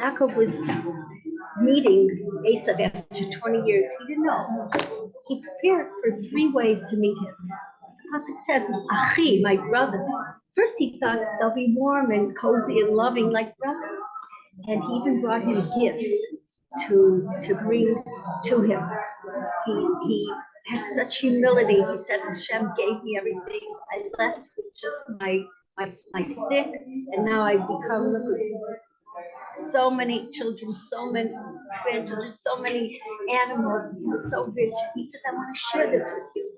Yaakov was meeting Esav after 20 years. He didn't know. He prepared for 3 ways to meet him. The pasuk says, Achi, my brother. First he thought they'll be warm and cozy and loving like brothers. And he even brought him gifts to bring to him. He had such humility. He said, Hashem gave me everything. I left with just my stick, and now I've become so many children, so many grandchildren, so many animals. He was so rich. He said, I want to share this with you.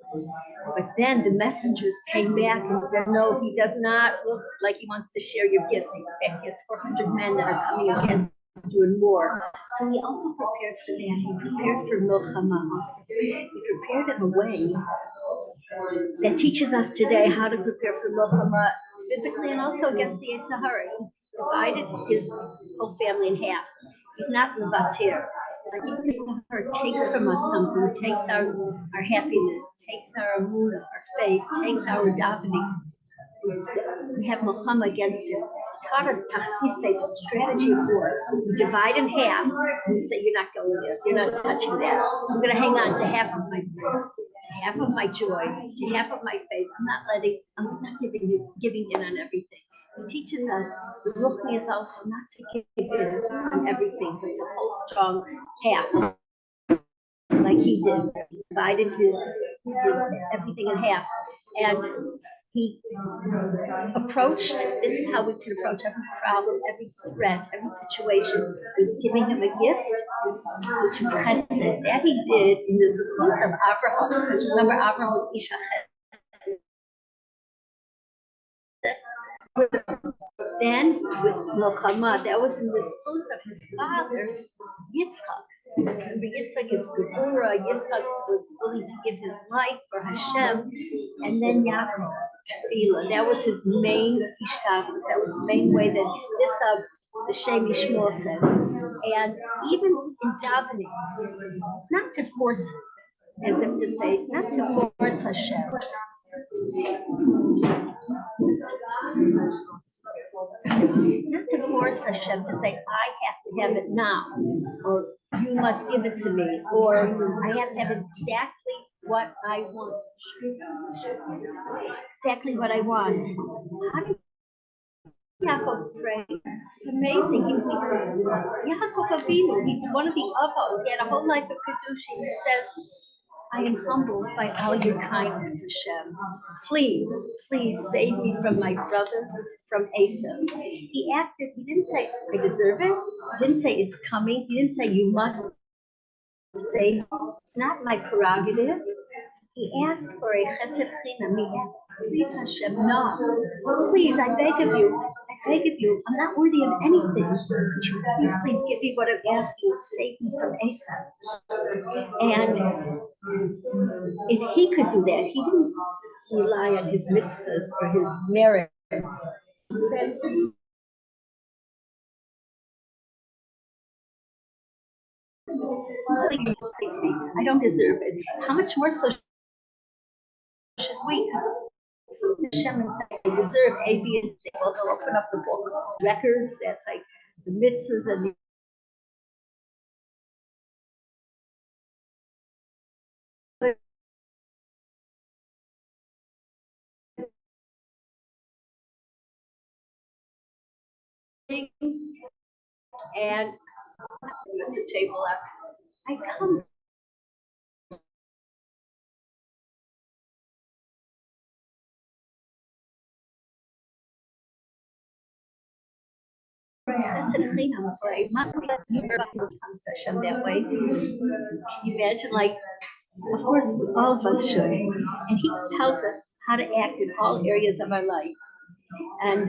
But then the messengers came back and said, no, he does not look like he wants to share your gifts. In fact, he has 400 men that are coming against you and more. So he also prepared for that. He prepared for milchama also. He prepared in a way that teaches us today how to prepare for milchama physically and also against the Yetzer Hara. He divided his whole family in half. He's not levatir. Like even Yetzer Hara takes from us something, takes our happiness, takes our emunah, our faith, takes our davening. We have milchama against it. Taught us tachsise, the strategy of war. We divide in half, and we say, you're not going there, you're not touching that. I'm going to hang on to half of my prayer, to half of my joy, to half of my faith. I'm not giving in on everything. He teaches us the ruchni is also not to give in on everything, but to hold strong half, like he did. He divided his everything in half. And he approached, this is how we can approach every problem, every threat, every situation, with giving him a gift, which is chesed. That he did in the zechus of Avraham, because remember, Avraham was Isha chesed. Then with milchama, that was in the zechus of his father, Yitzchak. Remember, Yitzchak is Gebura. Yitzchak was willing to give his life for Hashem, and then Yaakov, Tefillah. That was his main ishtavus. That was the main way that this the Shem Yishmor says. And even in davening, it's not to force, as if to say, it's not to force Hashem. Not to force Hashem to say, I have to have it now, or you must give it to me, or I have to have exactly what I want. Exactly what I want. How do Yaakov pray? It's amazing. Yaakov Avinu, he's one of the avos. He had a whole life of Kedushin. He says, I am humbled by all your kindness, Hashem. Please, please save me from my brother, from Esav. He acted, he didn't say, I deserve it. He didn't say it's coming. He didn't say you must save me. It's not my prerogative. He asked for a chesed chinam. He asked, please Hashem, no. Please, I beg of you, I'm not worthy of anything. Could you please give me what I'm asking? Save me from Esav. And if he could do that, he didn't rely on his mitzvahs or his merits. He said, I don't deserve it. How much more so should we? Because Hashem and say, I deserve A, B, and C. Well, they'll open up the book records. That's like the mitzvahs and the things, and the table up. I come. That way. Can you imagine, like, of course, all of us should. And he tells us how to act in all areas of our life. And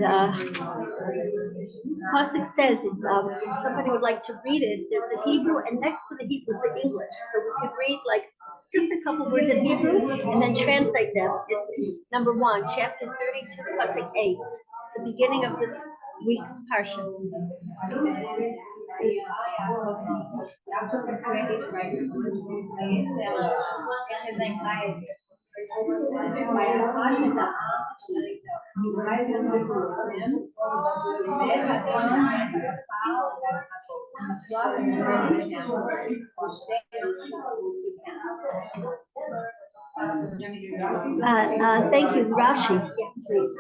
Pasuk says, it's, if somebody would like to read it, there's the Hebrew, and next to the Hebrew is the English. So we could read like just a couple words in Hebrew and then translate them. It's number 1, chapter 32, Pasuk 8. It's the beginning of this week's Parsha. Thank you, Rashi. Yes, please.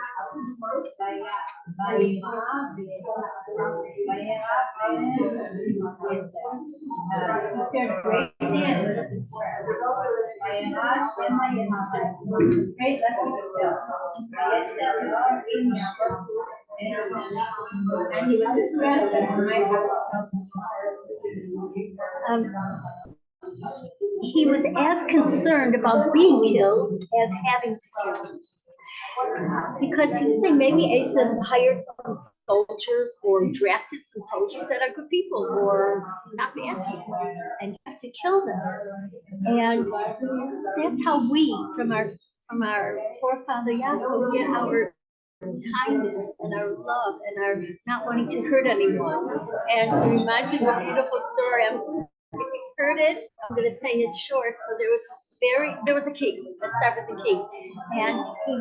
He was as concerned about being killed as having to kill. Because he was saying maybe Asa hired some soldiers or drafted some soldiers that are good people or not bad people and you have to kill them. And that's how we, from our forefather Yaakov, get our kindness and our love and our not wanting to hurt anyone. And it reminds me of a beautiful story. If you heard it, I'm going to say it short. So there was a king. Let's start with the king. And he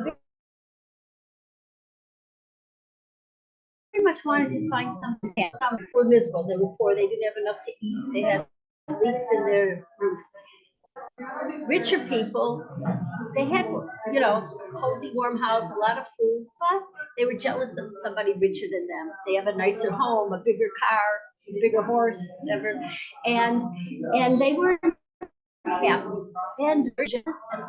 very much wanted to find something. They were miserable. They were poor. They didn't have enough to eat. They had leaks in their roof. Richer people, they had, cozy, warm house, a lot of food, but they were jealous of somebody richer than them. They have a nicer home, a bigger car, a bigger horse, whatever, and they were happy. And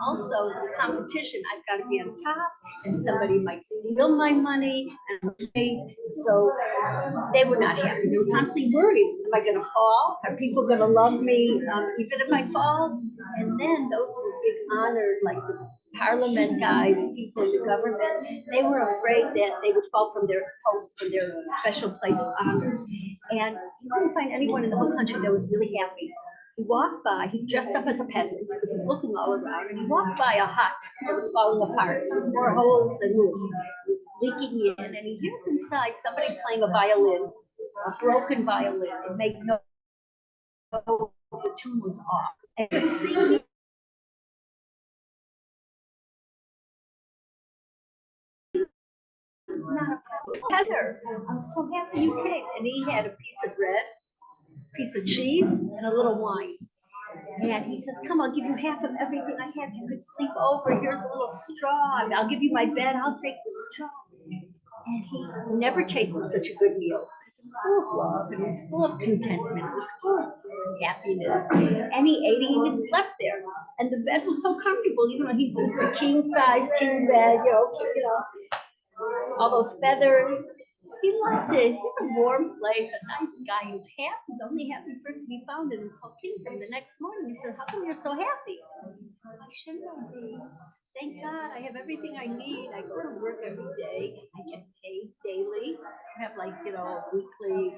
also the competition. I've got to be on top, and somebody might steal my money, so they were not happy. They were constantly worried: am I going to fall? Are people going to love me even if I fall? And then those who were big honored, like the parliament guy, the people in the government, they were afraid that they would fall from their post, from their special place of honor. And he couldn't find anyone in the whole country that was really happy. He walked by, he dressed up as a peasant because he's looking all around, and he walked by a hut that was falling apart. There was more holes than roof. It was leaking in, and he hears inside somebody playing a violin, a broken violin. It made no, the tune was off. And he was singing. Heather, I'm so happy you came. And he had a piece of bread, piece of cheese, and a little wine. And he says, come, I'll give you half of everything I have. You could sleep over. Here's a little straw. I'll give you my bed. I'll take the straw. And he never tasted such a good meal. It was full of love, and it was full of contentment. It was full of happiness. And he ate, he even slept there. And the bed was so comfortable. He's used to king size, king bed, all those feathers. He loved it. He's a warm place, a nice guy. He's happy, the only happy person he found in his whole kingdom. The next morning, he said, how come you're so happy? So why shouldn't I be? Thank God I have everything I need. I go to work every day. I get paid daily. I have weekly.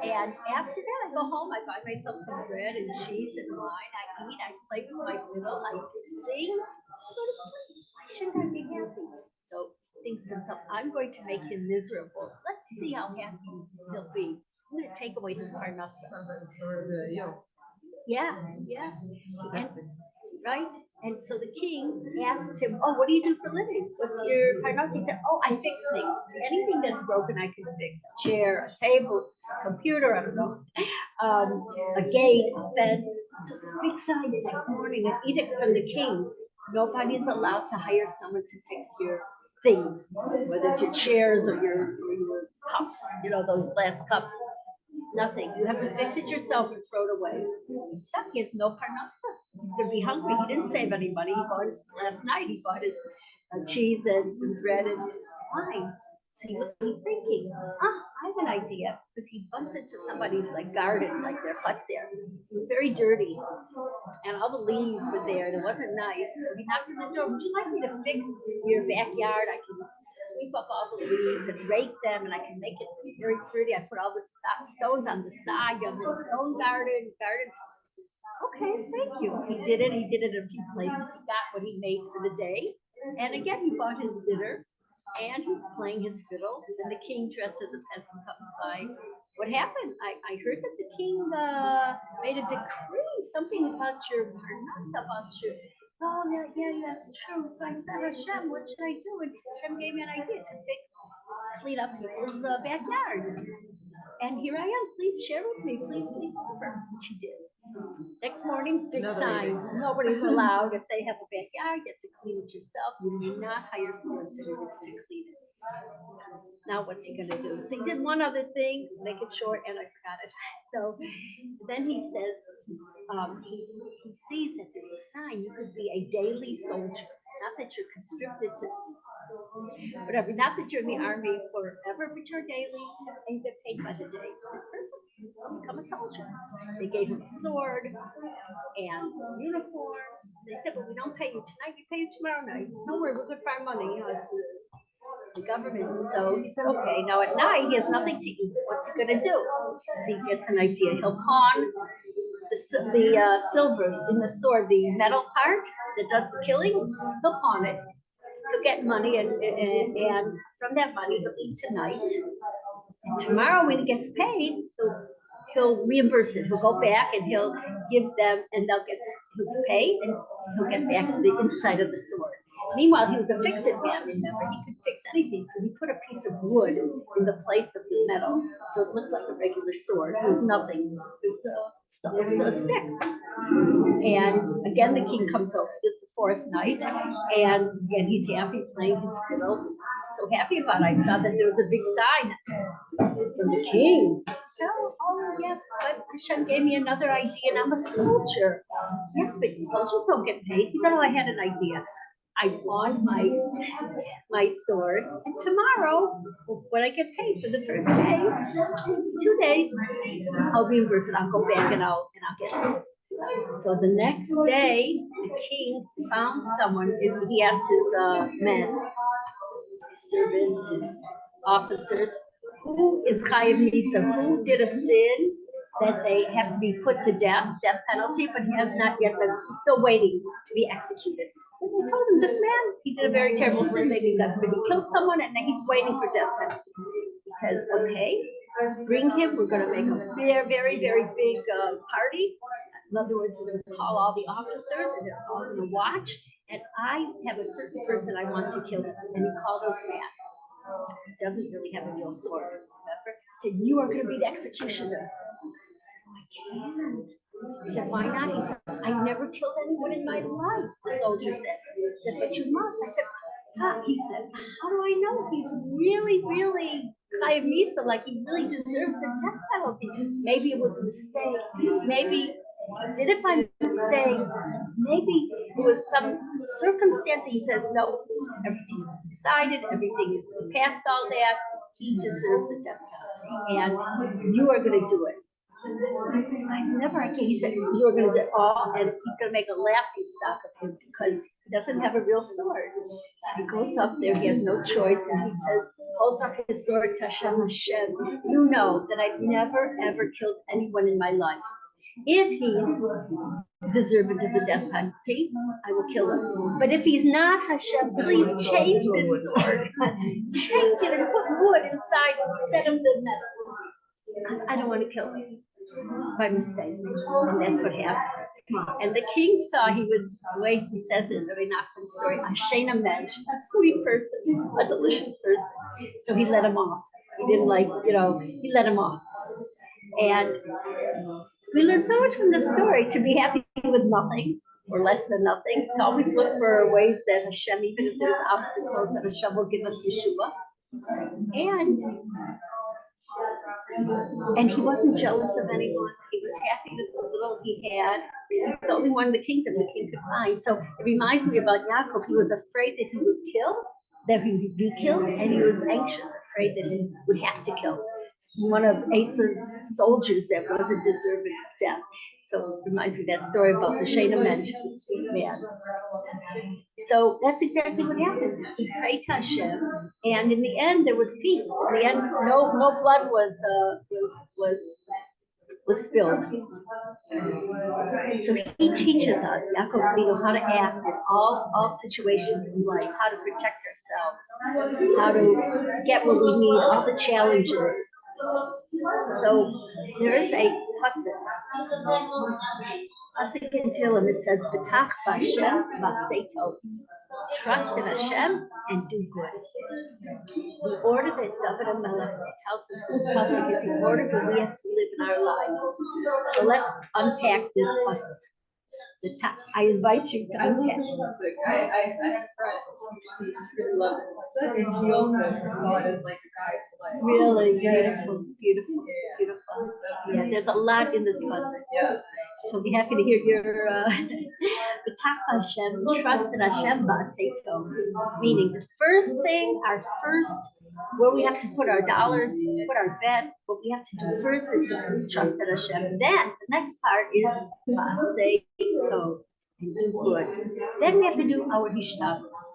And after that, I go home. I buy myself some bread and cheese and wine. I eat. I play with my fiddle. I sing. I go to sleep. Why shouldn't I be happy? So thinks to himself, I'm going to make him miserable. Let's see how happy he'll be. I'm going to take away his parnasa. Yeah. And, right? And so the king asked him, oh, what do you do for a living? What's your parnasa? He said, oh, I fix things. Anything that's broken, I can fix. A chair, a table, a computer, I don't know, a gate, a fence. So this big sign the next morning, an edict from the king. Nobody's allowed to hire someone to fix your things, whether it's your chairs or your cups, those glass cups. Nothing. You have to fix it yourself and throw it away. He's stuck. He has no parnasa. He's going to be hungry. He didn't save any money. He bought it last night. He bought his cheese and bread and wine. So he was thinking, I have an idea, because he bumps into somebody's garden, like their huts there. It was very dirty, and all the leaves were there, and it wasn't nice. So he knocked on the door. Would you like me to fix your backyard? I can sweep up all the leaves and rake them, and I can make it very pretty. I put all the stones on the side. You have a stone garden. Okay, thank you. He did it. He did it in a few places. He got what he made for the day, and again he bought his dinner. And he's playing his fiddle, and the king, dressed as a peasant, comes by. What happened? I heard that the king made a decree, something about your parnasa, about your. oh, yeah, that's true. So I said, Hashem, what should I do? And Hashem gave me an idea to clean up people's backyards. And here I am. Please share with me. Please sleep over. Which he did. Next morning, big sign. Nobody's allowed. If they have a backyard, you have to clean it yourself. You may not hire someone to clean it. Now what's he gonna do? So he did one other thing, make it short, and I forgot it. So then he says, he sees that there's a sign. You could be a daily soldier. Not that you're conscripted to whatever, not that you're in the army forever, but you're daily and you get paid by the day. Perfect. Become a soldier. They gave him a sword and uniform. They said, well, we don't pay you tonight, we pay you tomorrow night. Don't worry, we're good for our money. You know, it's the government. So he said, okay. Now at night, he has nothing to eat. What's he going to do? So he gets an idea. He'll pawn the silver in the sword, the metal part that does the killing. He'll pawn it. He'll get money, and from that money, he'll eat tonight. And tomorrow, when he gets paid, he'll reimburse it. He'll go back and he'll give them, and he'll pay, and he'll get back the inside of the sword. Meanwhile, he was a fix-it man, remember? He could fix anything. So he put a piece of wood in the place of the metal. So it looked like a regular sword. It was nothing. It was a stick. And again, the king comes over. This is the fourth night. And again, he's happy playing his fiddle. So happy about it. I saw that there was a big sign from the king. So, oh yes, but Hashem gave me another idea, and I'm a soldier. Yes, but soldiers don't get paid. He said, oh, I had an idea. I pawned my sword, and tomorrow, when I get paid for the first day, 2 days, I'll reimburse it. I'll go back and I'll get it. So the next day, the king found someone. He asked his men, his servants, his officers, who is Chayav Misa, who did a sin that they have to be put to death penalty, but he has not yet been, he's still waiting to be executed. So they told him, this man, he did a very terrible sin, maybe he killed someone, and then he's waiting for death penalty. He says, okay, bring him, we're gonna make a very, very, very big party. In other words, we're gonna call all the officers, and they're all gonna watch, and I have a certain person I want to kill him. And he called this man. He doesn't really have a real sword, remember? He said, you are gonna be the executioner. I can't. He said, why not? He said, I never killed anyone in my life, the soldier said. He said, but you must. I said, he said, how do I know? He's really, really Chayav Misa, like he really deserves a death penalty. Maybe it was a mistake. Maybe he did it by mistake. Maybe it was some circumstance. He says, no, everything is decided, everything is past all that. He deserves a death penalty, and you are going to do it. He said, you're going to do all, and he's going to make a laughing stock of him because he doesn't have a real sword. So he goes up there, he has no choice, and he says, holds up his sword, Tashem Hashem, you know that I've never ever killed anyone in my life. If he's deserving of the death penalty, I will kill him. But if he's not, Hashem, please change this sword. Change it and put wood inside instead of the metal. Because I don't want to kill him by mistake. And that's what happened. And the king saw he was, the way he says it in the Nachman story, a shena mensch, a sweet person, a delicious person. So he let him off. He didn't he let him off. And we learn so much from this story, to be happy with nothing or less than nothing, to always look for ways that Hashem, even if there's obstacles, that Hashem will give us Yeshua. And he wasn't jealous of anyone. He was happy with the little he had. He's the only one in the kingdom the king could find. So it reminds me about Yaakov. He was afraid that he would be killed, and he was anxious, afraid that he would have to kill one of Esau's soldiers that wasn't deserving of death. So it reminds me of that story about the Shena Mensch, the sweet man. So that's exactly what happened. He prayed to Hashem, and in the end, there was peace. In the end, no blood was spilled. So he teaches us, Yaakov, how to act in all situations in life, how to protect ourselves, how to get what we need, all the challenges. So there is a pasuk Pasuk in Tehillim, it says, "B'tach b'Hashem v'asei tov." Trust in Hashem and do good. The order that David Melech tells us this pasuk is the order that we have to live in our lives. So let's unpack this pasuk. I invite you to unpack. I really love it. And she also saw it as like a guide to life. Really beautiful. Yeah, there's a lot in this pasuk. Yeah. She'll be happy to hear your B'tach Hashem, trust in Hashem v'asei tov. Meaning the first thing, where we have to put our dollars, put our bet, what we have to do first is to trust in Hashem. Then the next part is v'asei tov, and do good. Then we have to do our hishtadlus.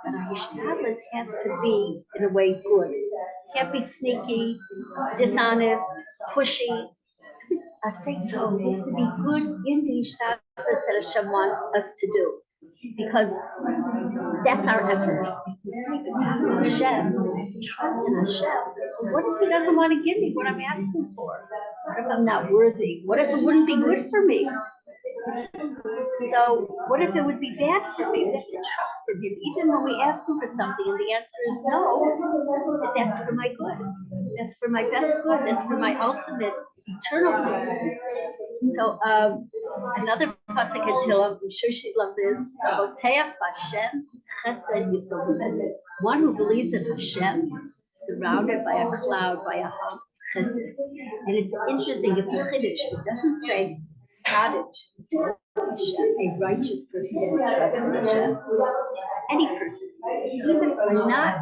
But our hishtadlus has to be in a way good. Can't be sneaky, dishonest, pushy. V'asei tov, we have to be good in the hishtadlus that Hashem wants us to do. Because that's our effort. If we say B'tach Hashem, trust in Hashem, what if He doesn't want to give me what I'm asking for? What if I'm not worthy? What if it wouldn't be good for me? So what if it would be bad for me? We have to trust in Him. Even when we ask Him for something and the answer is no, that's for my good. That's for my best good. That's for my ultimate eternal good. So another pasuk in Tehillim, I'm sure she'd love this. Boteach Hashem chesed yisod. One who believes in Hashem, surrounded by a cloud, by a hug, chesed. And it's interesting, it's a chiddush. It doesn't say tzaddik, a righteous person who trusts in Hashem. Any person, even not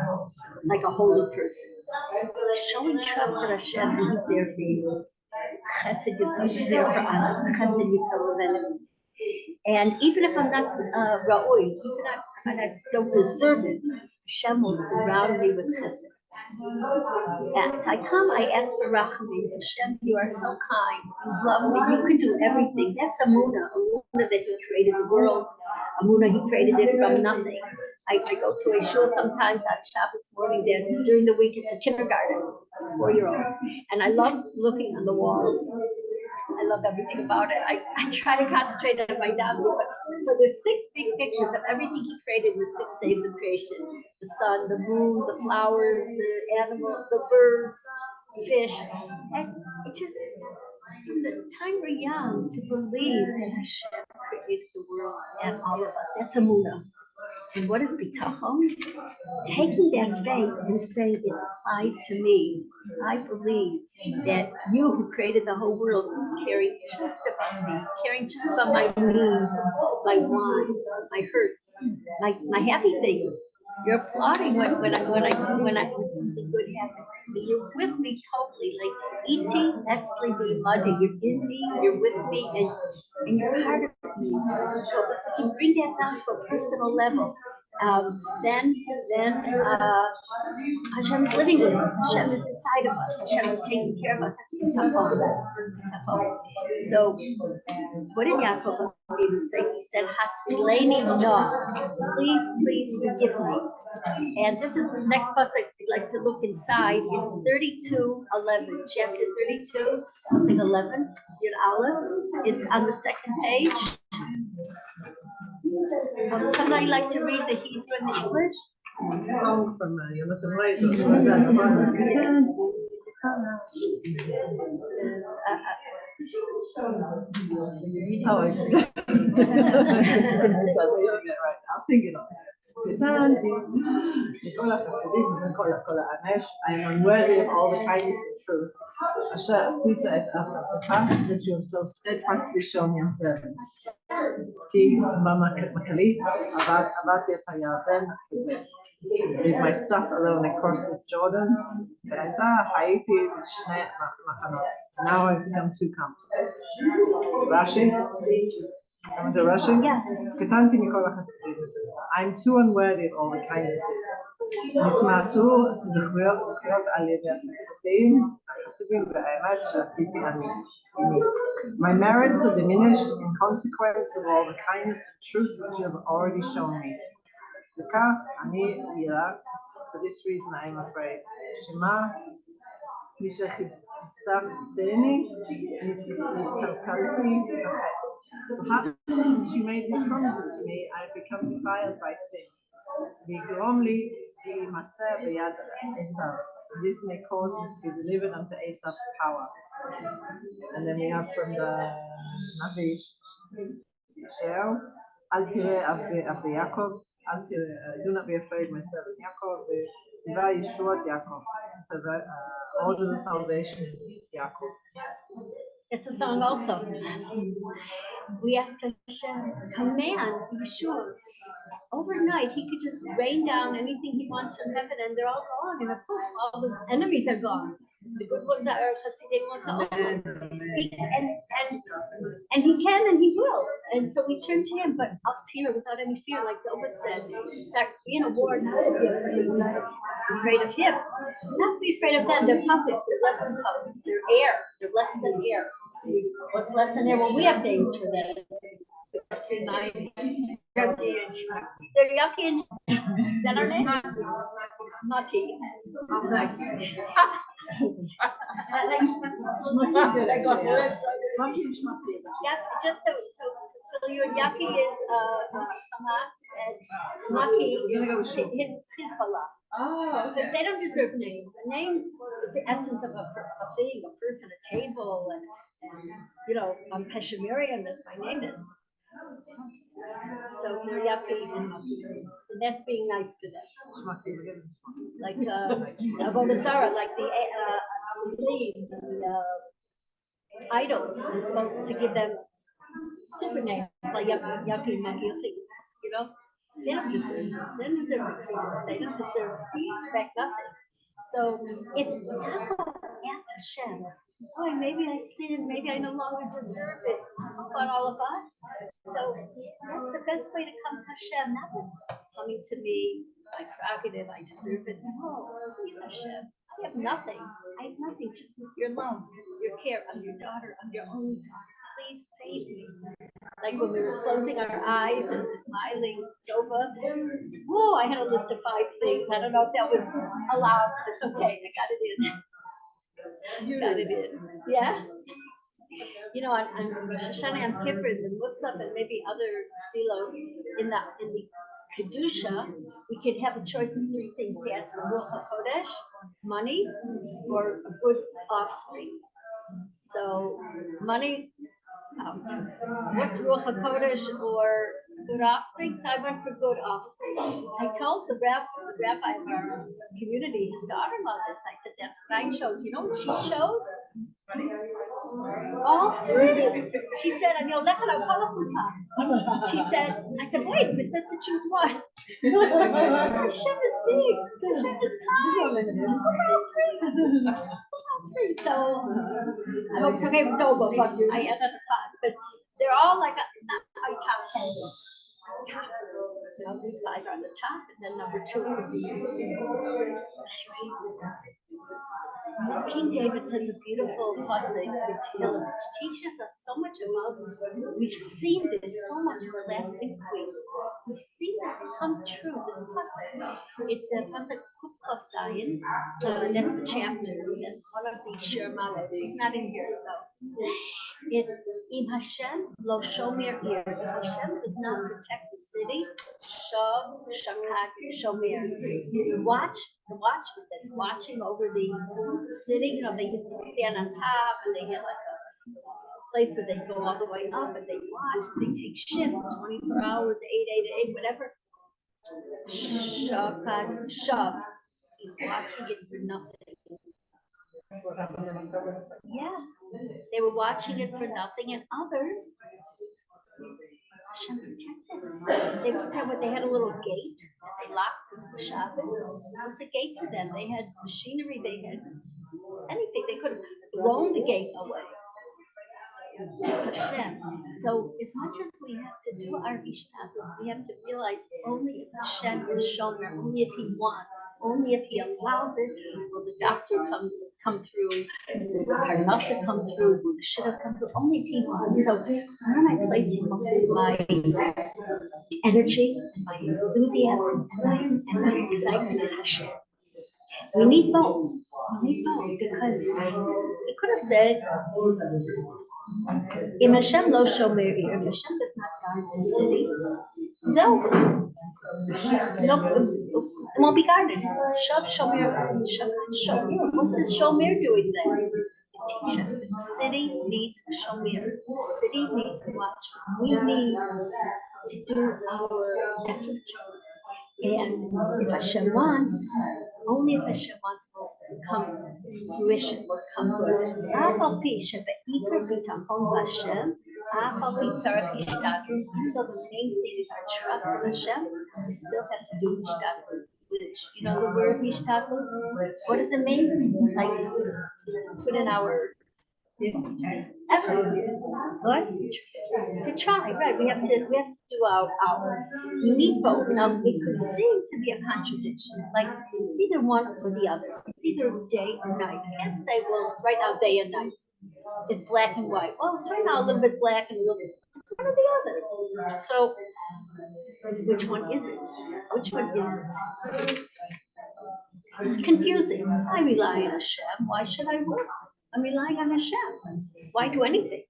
like a holy person, showing trust in Hashem, and He's there for you. Chesed Yisod is there for us. Chesed Yisod. And even if I'm not ra'oi, even if I don't deserve it, Hashem will surround me with chesed. As I come, I ask for rachamim. Hashem, you are so kind. You love me. You can do everything. That's Amunah that He created the world. Amunah, He created it from nothing. I go to a shul sometimes on Shabbos morning dance. During the week, it's a kindergarten, 4-year-olds. And I love looking on the walls. I love everything about it. I try to concentrate on my download. So there's 6 big pictures of everything He created in the 6 days of creation. The sun, the moon, the flowers, the animals, the birds, fish. And it just, from the time we're young, to believe that Hashem created the world and all of us. That's Amunah. And what is bitachon? Taking that faith and saying it applies to me. I believe that you who created the whole world is caring just about me, caring just about my needs, my wants, my hurts, my happy things. You're applauding when something good happens to me. You're with me totally, like eating, that's sleeping muddy. You're in me, you're with me, and you're part of me. So if we can bring that down to a personal level, then Hashem is living with us. Hashem is inside of us. Hashem is taking care of us. That's the So what did Yaakov say? He said, "Hatzileni no, please forgive me." And this is the next pasuk I'd like to look inside. It's 32:11, chapter 32, pasuk 11, Yud Aleph. It's on the 2nd page. Somebody like to read the Hebrew and the English? I'll sing it all. I am unworthy of all the kindness and truth. That you have so steadfastly shown your servant. With my stuff alone across this Jordan. Now I've become 2 camps. Rashi? Come to Rashi? Yeah. I'm too unworthy of all the kindnesses. My merits are diminished in consequence of all the kindness and truth which you have already shown me. For this reason I am afraid. Shema, הבטחתני, נתקלקלתי בחטא. Since she made these promises to me, I have become defiled by sin. ויגרום לי להימסר ביד עשיו. This may cause me to be delivered unto Esau's power. And then we have from the Navi Shel, Al Tireh Avdi Yaakov, do not be afraid, my servant Yaakov, Tzva Yeshuat Yaakov. It says, order the salvation of Yaakov. It's a song also. We ask Hashem, command Yeshua. Overnight, he could just rain down anything he wants from heaven, and they're all gone. And poof, all the enemies are gone. The good ones are Hasidic ones are all gone. And he can and he will. And so we turn to him, but up here without any fear, like David said, to start being a war, not to be afraid of him. Not to be afraid of them. They're puppets, they're less than puppets, they're air, they're less than air. What's less than air? Well, we have names for them. They're yucky and that our names? Mucky. Yeah, just so you and yucky is Hamas and Mucky is Hezbollah. Oh, But they don't deserve names. A name is the essence of a thing, a person, a table, and you know, I'm Pesha Miriam, that's my name is. So they're yucky and mucky. And that's being nice to them. Like Arlozoroff, like the idols are supposed to give them stupid names like yucky, mucky, you know? They don't deserve it. They don't deserve it. They don't deserve it. They expect nothing. So if Yaakov asked Hashem, boy, maybe I sinned, maybe I no longer deserve it. How about all of us? So that's the best way to come to Hashem, not coming to me, it's my prerogative, I deserve it. No, please Hashem, I have nothing. I have nothing, just your love, your care. I'm your daughter, I'm your only daughter. Please save me. Like when we were closing our eyes and smiling, Jova, whoa, I had a list of 5 things. I don't know if that was allowed, but it's okay, I got it in. Got it in. Yeah. You know, on Rosh Hashanah, on Kippur, the Musaf, and maybe other tefillos in the Kedusha, we could have a choice of 3 things to ask for: Ruach HaKodesh, money, or a good offspring. So, money, out. What's Ruach HaKodesh or good offspring? So I went for good offspring. I told the rabbi of our community, his daughter-in-law, this. I said, that's what I chose. You know what she chose? All 3. She said, she said, I said, wait, it says to choose one. Hashem is big. Hashem is kind. Just look all 3. So I hope it's okay with Doba, but I asked the 5. But they're all like, it's not my top 10. Top. You know, these 5 are on the top, and then number 2 would be. So King David says a beautiful pasuk in Tehillim, which teaches us so much about. We've seen this so much in the last 6 weeks. We've seen this come true. This pasuk. It's a pasuk Kuf Zayin. That's the chapter. That's one of the Shirmalas. It's not in here though. It's Im Hashem lo shomer ir. If Hashem does not protect the city, shav shakad shomer. It's the watchman that's watching over the city. You know, they used to stand on top, and they had like a place where they go all the way up, and they watch. They take shifts, 24 hours, 8 to 8, whatever. Shakad shav. He's watching it for nothing. Yeah, they were watching it for nothing, and others, Hashem protected them. They had a little gate that they locked because of the Shabbos. It was a gate to them. They had machinery, they had anything. They could have thrown the gate away. It's Hashem. So as much as we have to do our Vayishlach, we have to realize only if Hashem is shomer, only if He wants, only if He allows it, will the doctor come through, will the Parnasa come through, will the Shidduch come through, only if He wants. So where am I placing most of my energy, and my enthusiasm, and my excitement in Hashem? We need both. No, because he could have said, Im Hashem lo shomer ir, if Hashem does not guard the city, no, it won't be guarded. Shav shomer, Shabbat shomer. What's this shomer doing then? It teaches that the city needs a shomer. The city needs a watchman. We need to do our effort. And if Hashem wants, only if Hashem wants will come fruition, will come good. Even though the main thing is our trust in Hashem, we still have to do Mishtadlus. Which, you know the word Mishtadlus? What does it mean? Like, put in our effort. What? To try, right? We have to do our hours. We need both. Now it could seem to be a contradiction. Like it's either one or the other. It's either day or night. You can't say, well, it's right now day and night. It's black and white. Well, it's right now a little bit black and a little bit. It's one or the other. So which one is it? Which one is it? It's confusing. I rely on Hashem. Why should I work? I'm relying on Hashem. Why do anything?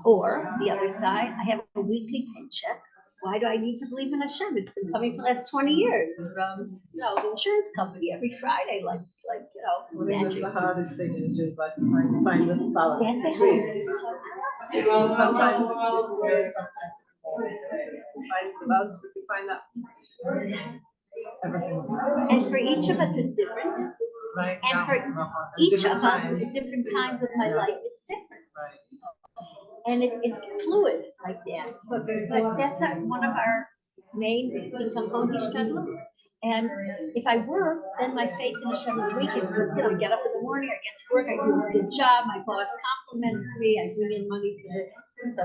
Or the other side, I have a weekly paycheck. Why do I need to believe in Hashem? It's been coming for the last 20 years from the insurance company every Friday, like That's magic. the hardest thing in Jewish life, trying to find the balance That's between. so Sometimes this is good, sometimes it's more. Find the balance, we can find that. Everything. And for each of us, it's different. Right. And for each of us, at different times of my life, it's different. Right. And it's fluid like that. But that's one of our main bitachon hishtadlut. And if I work, then my faith in Hashem is weakened because I get up in the morning, I get to work, I do a good job, my boss compliments me, I bring in money to so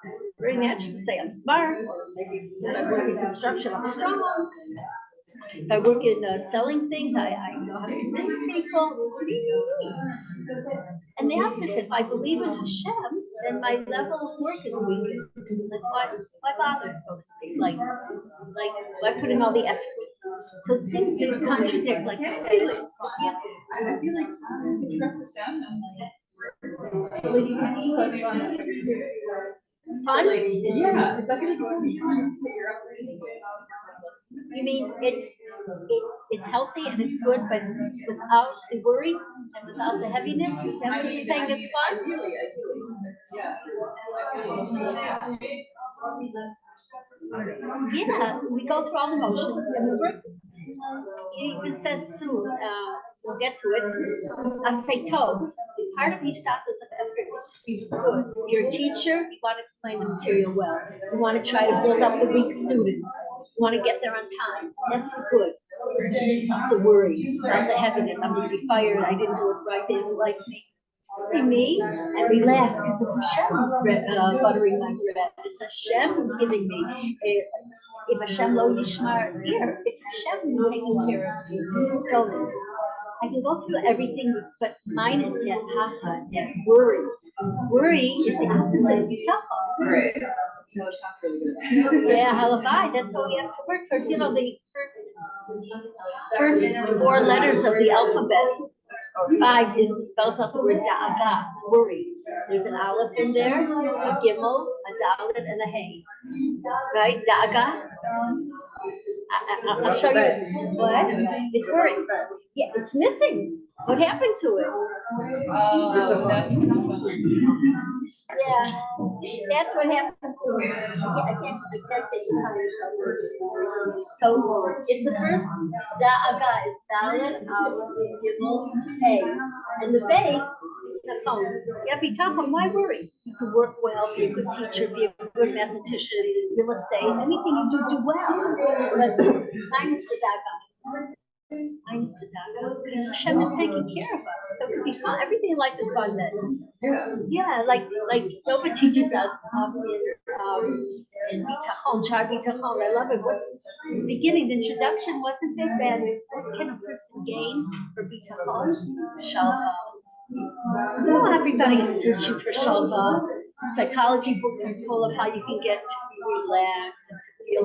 it's very natural to say I'm smart, or maybe when I work in construction, I'm strong. If I work in selling things, I know how to convince people. It's me. And the opposite, if I believe in Hashem, then my level of work is weakened. Like why bother, so to speak? Like why put in all the effort? So it seems to contradict, like I say. I feel like you trust Hashem and Fun? yeah, it's like a figure out. You mean it's healthy and it's good, but without the worry and without the heaviness? Is that what you're saying is fun? Ideally, yeah. Yeah, we go through all the motions and we work. It even says soon, we'll get to it, Aseitov. Part of Yishtatas of effort is to be good. You're a teacher, you want to explain the material well. You want to try to build up the weak students. You want to get there on time. That's good. Not the worries, not the heaviness. I'm going to be fired. I didn't do it right. They didn't like me. Just be me and relax because it's Hashem who's buttering my bread. It's Hashem who's giving me. If Hashem lo yishmar here, it's Hashem who's taking care of me. So I can go through everything, but mine is that papa, that worry. Worry is the opposite of bitachon. Right. Yeah, halavai. That's what we have to work towards. The first 4 letters of the alphabet, or 5, spells out the word da'aga, worry. There's an aleph in there, a gimel, a dalet, and a hey. Right? Da'aga. I'll show you what. It's worry. Yeah, it's missing. What happened to it? Yeah, that's what happened to it. Yeah, I can't that thing. So it's the first da'aga, it's dalet, gimel, hey, and the bay is tachon. Yeah, bitachon. Why worry? You can work well, be a good teacher, be a good mathematician, real estate, anything you do well. But minus the da'aga. Minus the da'aga, because Hashem is taking care of us. So it could be fun. Everything in life is fun then. Yeah, like Yoga teaches us in bitachon, char bitachon. I love it. What's the beginning? The introduction wasn't it that what can a person gain for bitachon? Shalva. Everybody is searching for shalva. Psychology books are full of how you can get to relax and to feel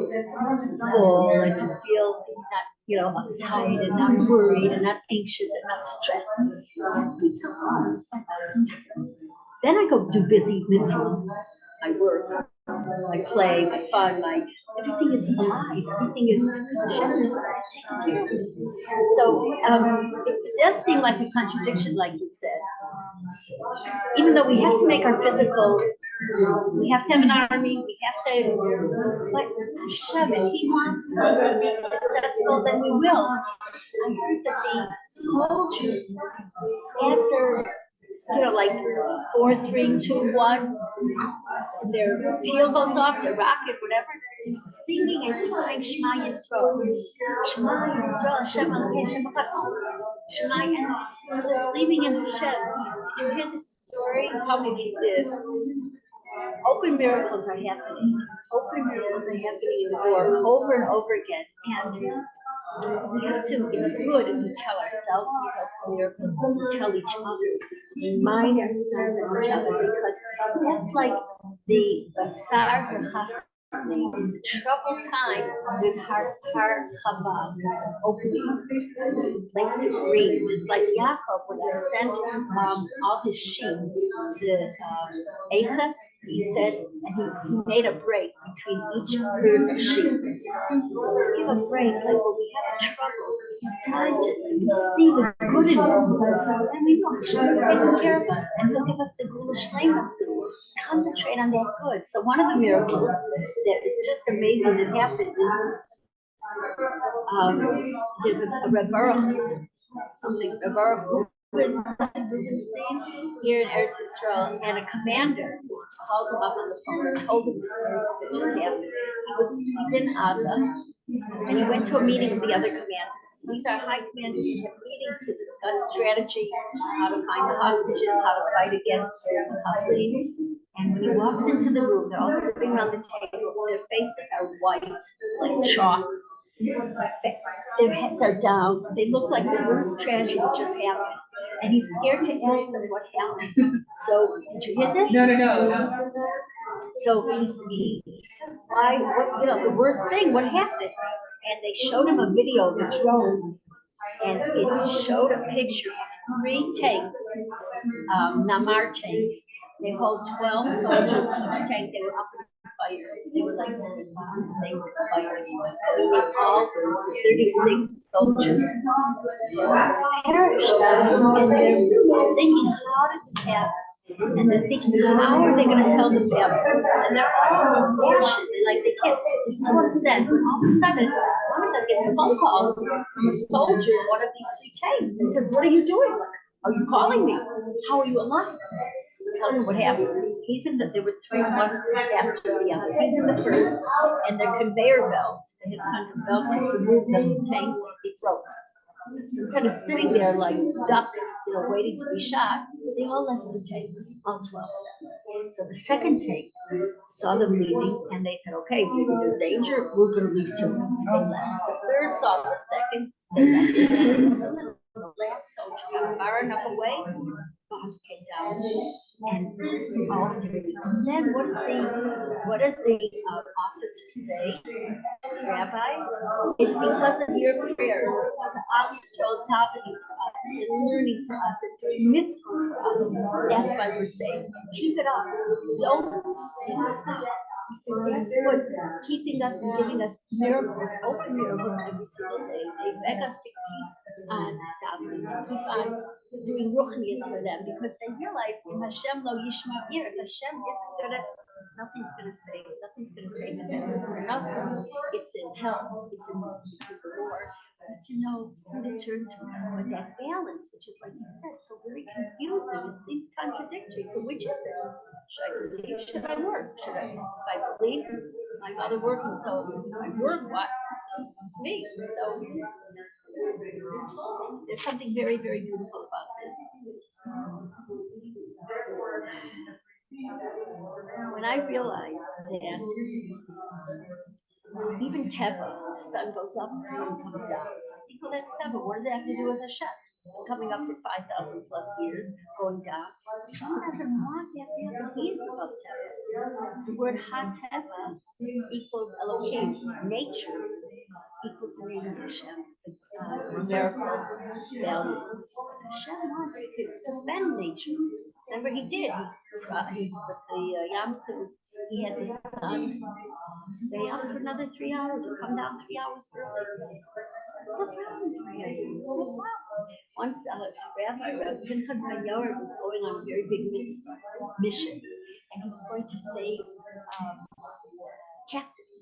full and to feel not uptight and not worried and not anxious and not stressed. That's me too. Then I go do busy mitzvahs. I work, I play, my fun, everything is alive. Everything is because Hashem is taking care of me. So it does seem like a contradiction, like you said. Even though we have to make our physical, we have to have an army, we have to, but Hashem, if He wants us to be successful, then we will. I heard that the soldiers, after, like 4, 3, 2, 1, their field goes off, their rocket, whatever, they're singing and crying Shema Yisrael. Shema Yisrael, Hashem Elohei, Hashem Echad. Shema, and so they're believing in Hashem. Did you hear this story? Tell me if you did. Open miracles are happening. Open miracles are happening in the world over and over again. And we have to, it's good if we tell ourselves these open miracles, but we tell each other, remind ourselves of each other, because that's like the Tsar in the troubled time with Har Chava, an opening, a place to breathe. It's like Yaakov when he sent all his sheep to Asa. He said, and he made a break between each herd of sheep. To give a break, like when we have a trouble, it's time to see the good in it. And we know Hashem is taking care of us, and He'll give us the Gula Shlema soon. Concentrate on that good. So one of the miracles that is just amazing that happened is there's a Reb Baruch, Reb Baruch Rubenstein here in Eretz Yisrael, and a commander called him up on the phone and told him this miracle that just happened. He's in Gaza, and he went to a meeting of the other commanders. These are high commanders who have meetings to discuss strategy, how to find the hostages, how to fight against the Macabbi. And when he walks into the room, they're all sitting around the table. Their faces are white, like chalk. Their heads are down. They look like the worst tragedy just happened. And he's scared to ask them what happened. So, did you hear this? No. So he says, why, the worst thing, what happened? And they showed him a video of the drone. And it showed a picture of 3 tanks, Namar tanks. They hold 12 soldiers each tank. They were up in fire. They were like, they were fired. All 36 soldiers perished. And they're thinking, how did this happen? And they're thinking, how are they going to tell the families? And they're all passionate. They can't, they're so upset. And all of a sudden, one of them gets a phone call from a soldier in one of these 3 tanks and says, what are you doing? Are you calling me? How are you alive? Tells him what happened. He's in there were 3, one after the other. He's in the first, and they're conveyor belts. They had kind of belt to move the tank. It broke. So instead of sitting there like ducks, waiting to be shot, they all left the tank, all 12 of them. So the second tank saw them leaving, and they said, okay, maybe there's danger, we're going to leave too. They left. The third saw the second, they left the second. As soon as the last soldier got far enough away, bombs came down, and all 3. And then what does the officer say? Rabbi, it's because of your prayers, because of Am Yisrael davening for us, and learning for us, and doing mitzvahs for us. That's why we're saying, keep it up. Don't stop. He said, that's what's keeping us and giving us miracles, open miracles every single day. They beg us to keep on davening, to keep on doing ruchnias for them, because they realize if Hashem lo yishma ir, if Hashem isn't gonna, nothing's gonna save us. It's in health, it's in the Lord. But to know who to turn to, but that balance, which is like you said, so very confusing. It seems contradictory. So which is it? Should I believe? Should I work? Should I? If I believe, my mother working. So if I work, what? It's me. So there's something very, very beautiful about this. When I realized that even Teva, the sun goes up, the sun comes down. So I think, well, that's Teva. What does that have to do with Hashem? Coming up for 5,000 plus years, going down. Hashem doesn't want that to happen. He is above Teva. The word Ha-Teva equals Elohim, nature. equal to name of Hashem, numerical value. Hashem wants he could suspend nature. Remember, he did. The Yam Suf, he had the sun stay up for another 3 hours or come down 3 hours early. No problem. No problem. Once Rabbi Pinchas Ben Yair was going on a very big mission, and he was going to save captives.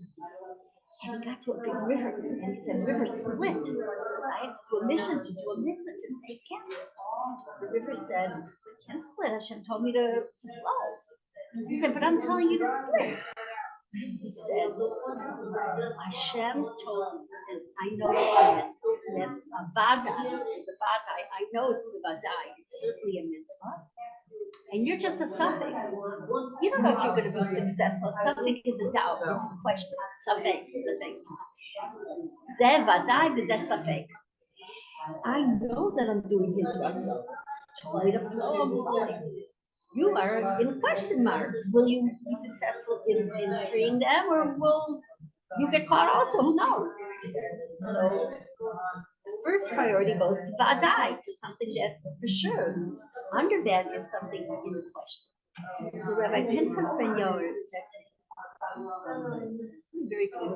And he got to a big river, and he said, "River split. I have to do a mission to do a mitzvah to save captives." The river said, "I can't split. Hashem told me to flow." He said, "But I'm telling you to split." He said, Hashem told me, and I know it's a mitzvah. That's a vadai. It's a vadai. I know it's a vadai. It's certainly a mitzvah. And you're just a suffix. You don't know if you're going to be successful. Suffix is a doubt. It's a question. Suffix is a thing. Zeh vadai v'zeh suffix. I know that I'm doing his ratzon. Told me to flow, I'm flowing. You are in question mark. Will you be successful in freeing them, or will you get caught also? Who knows? So the first priority goes to vadai, to something that's for sure. Under that is something in question. So Rabbi Pinchas Ben Yair said to him, very good.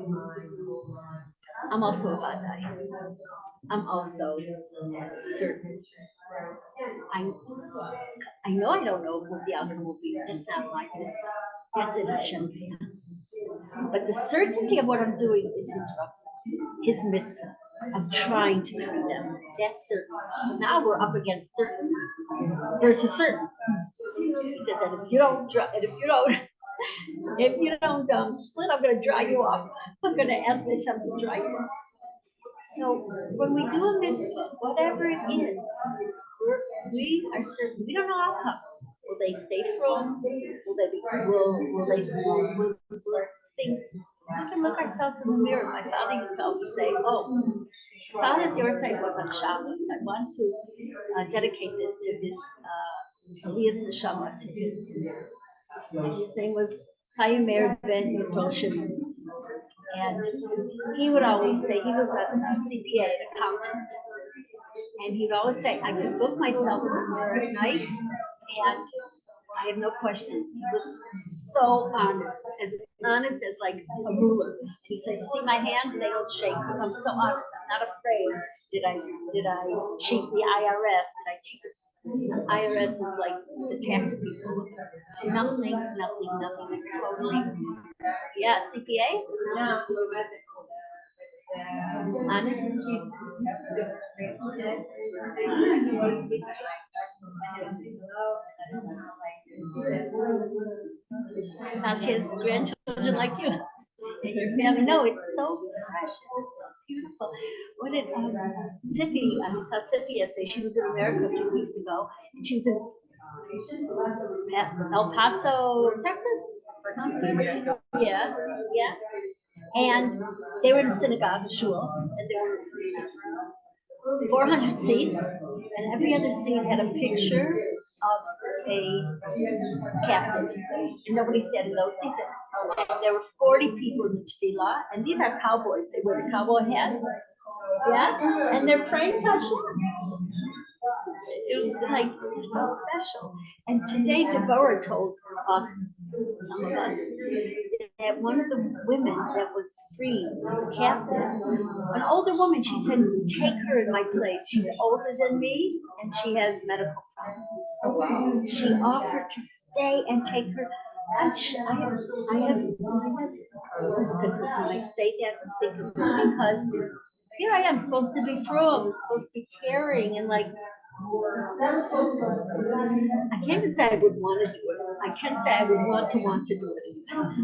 I'm also a vadai. I'm also certain. I know I don't know what the outcome will be. That's not my business. That's in Hashem's hands. But the certainty of what I'm doing is his ratzon, his mitzvah. I'm trying to free them. That's certain. So now we're up against certain versus certain. He says that if you don't split, I'm going to dry you off. I'm going to ask Hashem to dry you off. So when we do a mitzvah, whatever it is, we are certain. We don't know outcomes. Will they stay from? Will things? We can look ourselves in the mirror. My father used to always say, "Oh, Father's Yortzeit was on Shabbos. I want to dedicate this to his Elias Neshama, to his name was Chaim Meir Ben Yisrael Shimon." And he would always say, he was a CPA, an accountant, and he would always say, I can look myself in the mirror at night, and I have no question. He was so honest as like a ruler. And he said, see my hands, they don't shake because I'm so honest. I'm not afraid. Did I cheat the IRS? Did I cheat the IRS is like the tax people. Nothing is totally. Yeah, CPA? No. Honest? Now she has grandchildren like you. And your family, no, it's so precious, it's so beautiful. What did Tippy, I saw Tippy yesterday, she was in America a few weeks ago, and she was in El Paso, Texas? Yeah. And they were in a synagogue, a shul, and there were 400 seats, and every other seat had a picture of a captive, and nobody sat in those seats. And there were 40 people in the tefillah, and these are cowboys. They wear the cowboy hats, yeah, and they're praying to Hashem. It was like so special. And today, Deborah told us, some of us, that one of the women that was freed as a captive, an older woman, she said, take her in my place. She's older than me, and she has medical problems. She offered to stay and take her. I have goodness when I say that and think of it, because here I am supposed to be from, supposed to be caring, and like, I can't even say I would want to do it. I can say I would want to do it.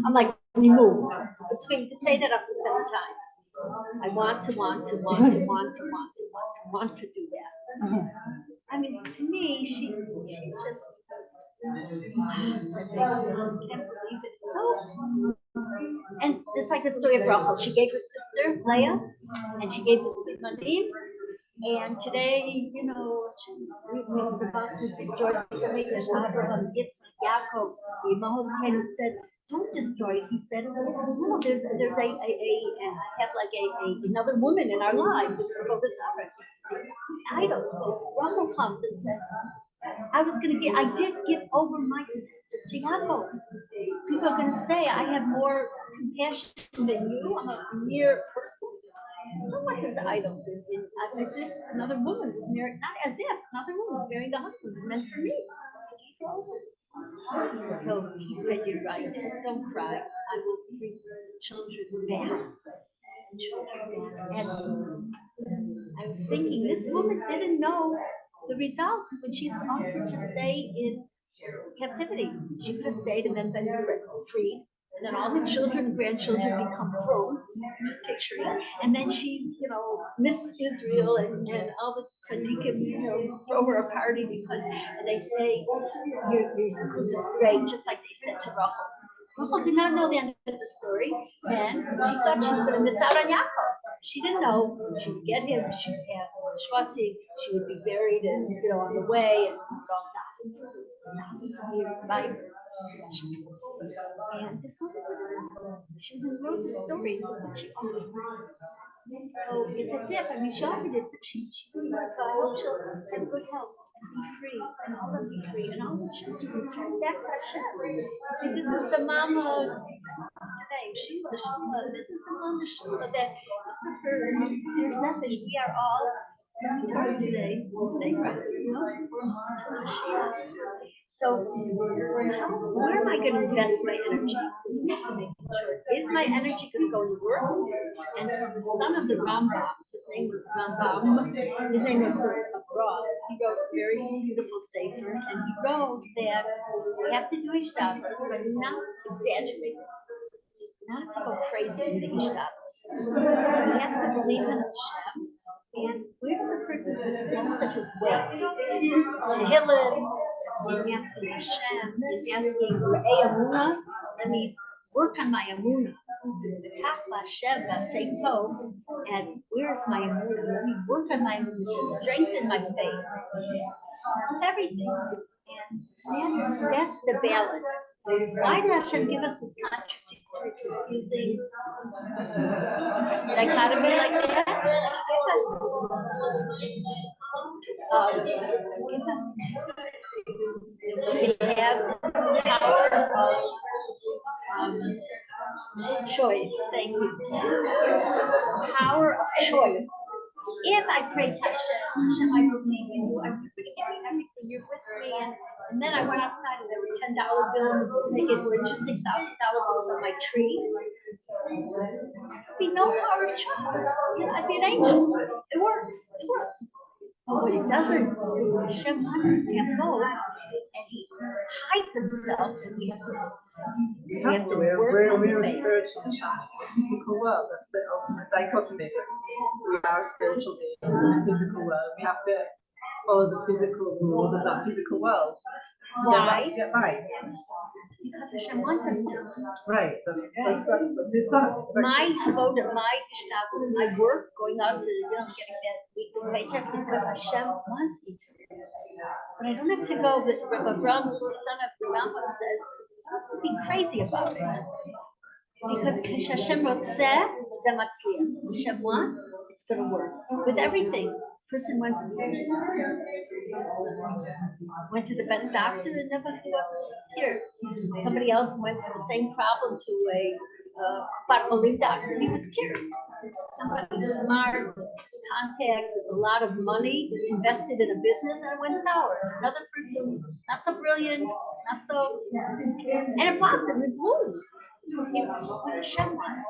I'm like removed. It's you can say that up to 7 times. I want to do that. I mean, to me, she's just such a, I can't believe it. So, and it's like the story of Rachel. She gave her sister Leah, and she gave the sister Manim. And today, you know, was about to destroy something that Abraham, Yitzchak, Yaakov, the Imahos came and said, don't destroy it. He said, no, there's have like another woman in our lives. It's a Vodasara. It's the idol. So Rachel comes and says, I did give over my sister to Yaakov. People are going to say, I have more compassion than you. I'm a mere person. So what is idols? As if another woman was married, not as if another woman was marrying the husband. It's meant for me. So he said, you're right. Don't cry. I will bring children back. And I was thinking, this woman didn't know the results when she's offered to stay in captivity. She could have stayed and then been freed. And then all the children and grandchildren become frozen, just picturing. And then she's, you know, Miss Israel, and all the tzaddikim, you know, throw her a party because, and they say, your Zechus is great, just like they said to Rachel. Rachel did not know the end of the story, and she thought she was going to miss out on Yaakov. She didn't know she would get him, she would have Shvatim, she would be buried, and, you know, on the way, and all that, thousands of years by her. And this woman, she wrote the story that she offered. So it's as if, I mean, she offered it, she wants so I hope she'll have good health and be free, and all of them be free, and all the children return back to Hashem. See, this is the mama, what's her name? Shula. This is the mama Shula that it's a her serious message. We are all Torah today. So, where am I going to invest my energy? Is my energy going to go to work? And so the son of the Rambam, his name was abroad. He wrote a very beautiful sefer, and he wrote that we have to do Ishtadlus, but not exaggerate it, not to go crazy in the Ishtadlus. We have to believe in Hashem. And where does a person put most of his weight? Tehillim, and asking Hashem, and asking for Emunah. Let me work on my Emunah. And where's my Emunah? Let me work on my Emunah to strengthen my faith. Everything. And that's the balance. Why did Hashem give us this contradictory, confusing dichotomy like that? To give us we have the power of choice. Thank you. Power of choice. If I pray to Hashem, I believe in you. I'm going to give you everything. You're with me. And then I went outside and there were $10 bills and they were just $6,000 bills on my tree. There'd be no power of choice. You know, I'd be an angel. It works. It works. But what it doesn't, Hashem wants us to have both, and he hides himself, and we have to work on we're the faith. spiritual in the physical world. That's the ultimate dichotomy. We are a spiritual being in the physical world. We have to follow the physical rules of that physical world. Why? To get by. Because Hashem wants us to. Right. That's My avoda, my ishtadlus, my work, going out to, you know, getting that weekly paycheck is because Hashem wants me to. But I don't have to go. But Rabbi Abraham, the son of the Rambam, says, don't be crazy about it. Because Hashem wrote Zeh Matzliach. Hashem wants, it's going to work. With everything. Person went to the best doctor and never wasn't cured. Somebody else went for the same problem to a Kupat doctor and he was cured. Somebody smart, contacts, with a lot of money, invested in a business and it went sour. Another person, not so brilliant, not so, and it blossomed, it bloomed. It's what Hashem wants.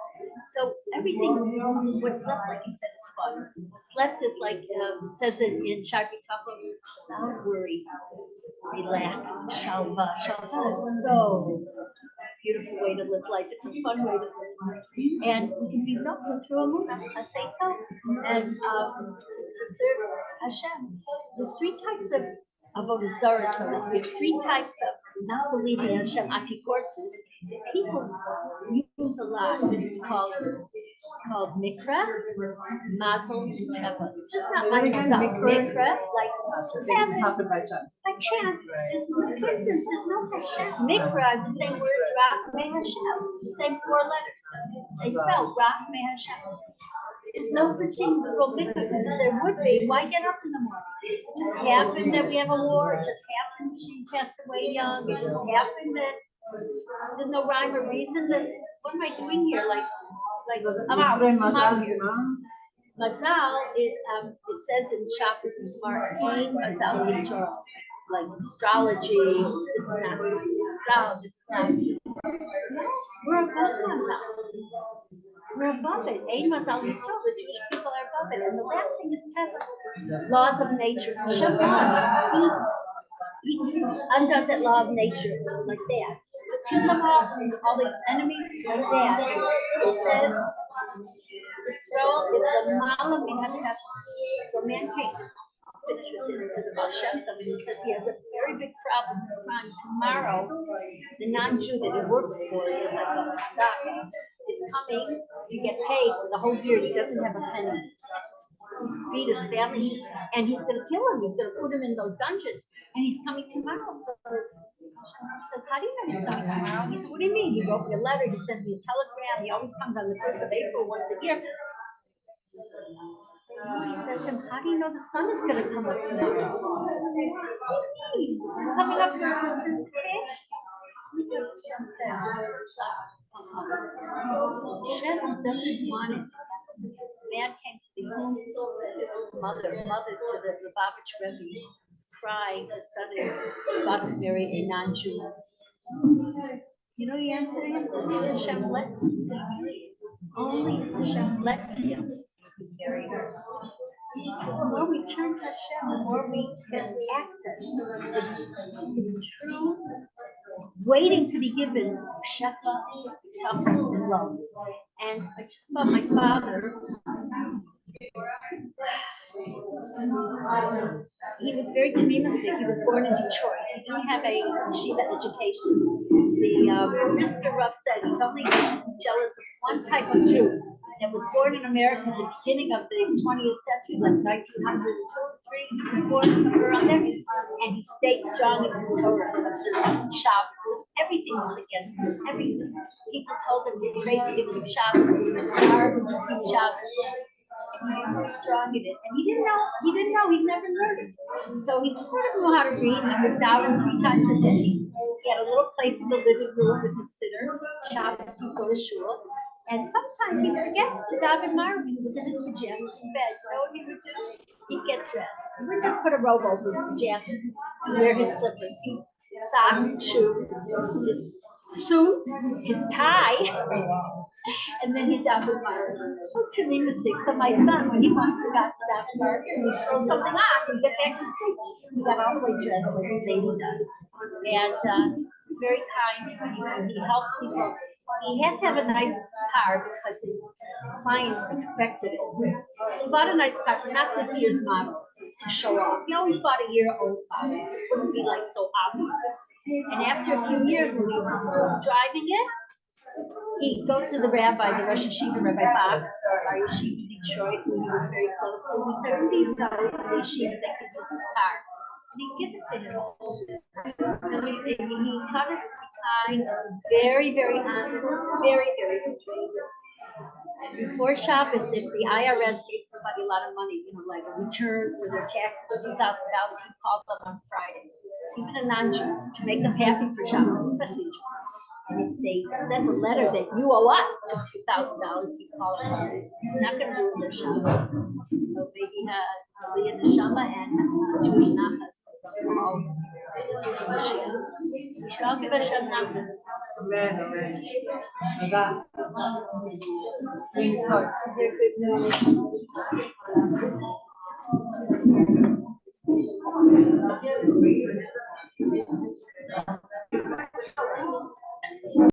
So everything, what's left, like he said, is fun. What's left is like, it says in Sharpi Tachon, without worry, relaxed, shalva. Shalva is so beautiful way to live life. It's a fun way to live life. And we can be something through a movement, a seito, and to serve Hashem. There's three types of avodah zarah, so to speak. Three types of not believing in Hashem. Api courses that people use a lot. It's called called Mikra, Mazel, and Teva. It's just not Say like that again, Mazel. Mikra? Mikra, like So things just happen by chance. by chance. There's no coincidence. There's no Hashem. Mikra, the same words, Rachmei Hashem, the same 4 letters. They spell Rachmei Hashem. There's no such thing as a Mikra, because if there would be, why get up in the morning? It just happened that we have a war. It just happened she passed away young. It just happened that there's no rhyme or reason. That what am I doing here? Like I'm out here. Mazal, it says in Shabbos and Gemara, Ein Mazal Yisrael, like astrology. This is not Mazal. This is not. We're above Mazal. We're above it. Ein Mazal Yisrael. The Jewish people are above it. And the last thing is Teva, laws of nature. Shabbat, he undoes that law of nature like that. All the enemies like that. It says. Israel is the Mala Minatef. So man can't finish with this to the Baal Shem Tov because he has a very big problem. He's crying tomorrow. The non-Jew that he works for, just like a Macabbi, is coming to get paid for the whole year. He doesn't have a penny. Feed his family, and he's going to kill him. He's going to put him in those dungeons, and he's coming tomorrow. So he says, "How do you know he's coming tomorrow?" He says, "What do you mean? He wrote me a letter. He sent me a telegram. He always comes on the 1st of April once a year." He says to him, "How do you know the sun is going to come up tomorrow?" He's coming up since creation. Because Hashem says, Hashem doesn't want it. Man came to the home. This is mother to the Lubavitch Rebbe. He's crying. His son is about to marry a non-Jew. You know the answer to him? Only Hashem lets him. Only Hashem lets him marry her. So the more we turn to Hashem, the more we get access his true waiting to be given shefa, tzfat, and love. And I just thought my father, he was very Tamimistic. He was born in Detroit. He didn't have a yeshiva education. The Brisker Ruff said he's only jealous of one type of Jew that was born in America at the beginning of the 20th century, like 1902 or 3. He was born somewhere around there, and he stayed strong in his Torah, observance, Shabbos. Everything was against him. Everything. People told him you're crazy to keep Shabbos. You're going to starve if you keep Shabbos. He was so strong in it, and he didn't know. He'd never learned it. So he sort of knew how to read. He would daven 3 times a day. He had a little place in the living room with his sitter. Shabbos he'd go to shul, and sometimes he'd forget to daven Miriam. He was in his pajamas in bed. You know what he would do? He'd get dressed. He wouldn't just put a robe over his pajamas and wear his slippers. Socks, shoes, his suit, his tie. And then he davened Miriam. So Tamimistic. So my son, when he once forgot to daven Miriam, he'd throw something on and get back to sleep. He got all the way dressed like his Zadie does. And he's very kind to people. He helped people. He had to have a nice car because his clients expected it. So he bought a nice car, but not this year's model to show off. He always bought a year-old model, so it wouldn't be like so obvious. And after a few years, when he was driving it, he'd go to the rabbi, the Rosh Yeshiva, Rabbi Box, our yeshiva in Detroit, who he was very close to. He said, "Who do you know in the yeshiva that could use his car?" And he'd give it to him. And he taught us to be kind, very, very honest, very, very straight. And before Shabbos, if the IRS gave somebody a lot of money, like a return for their taxes, $2,000, he'd call them on Friday, even a non-Jew, to make them happy for Shabbos, especially Jews. And if they sent a letter that you owe us $2,000, he'd call it Friday. It's not going to ruin their Shabbos. So maybe Aliyah Neshama and Jewish Nachas. We should all give Hashem Nachas. Amen, amen. Thank They're good news.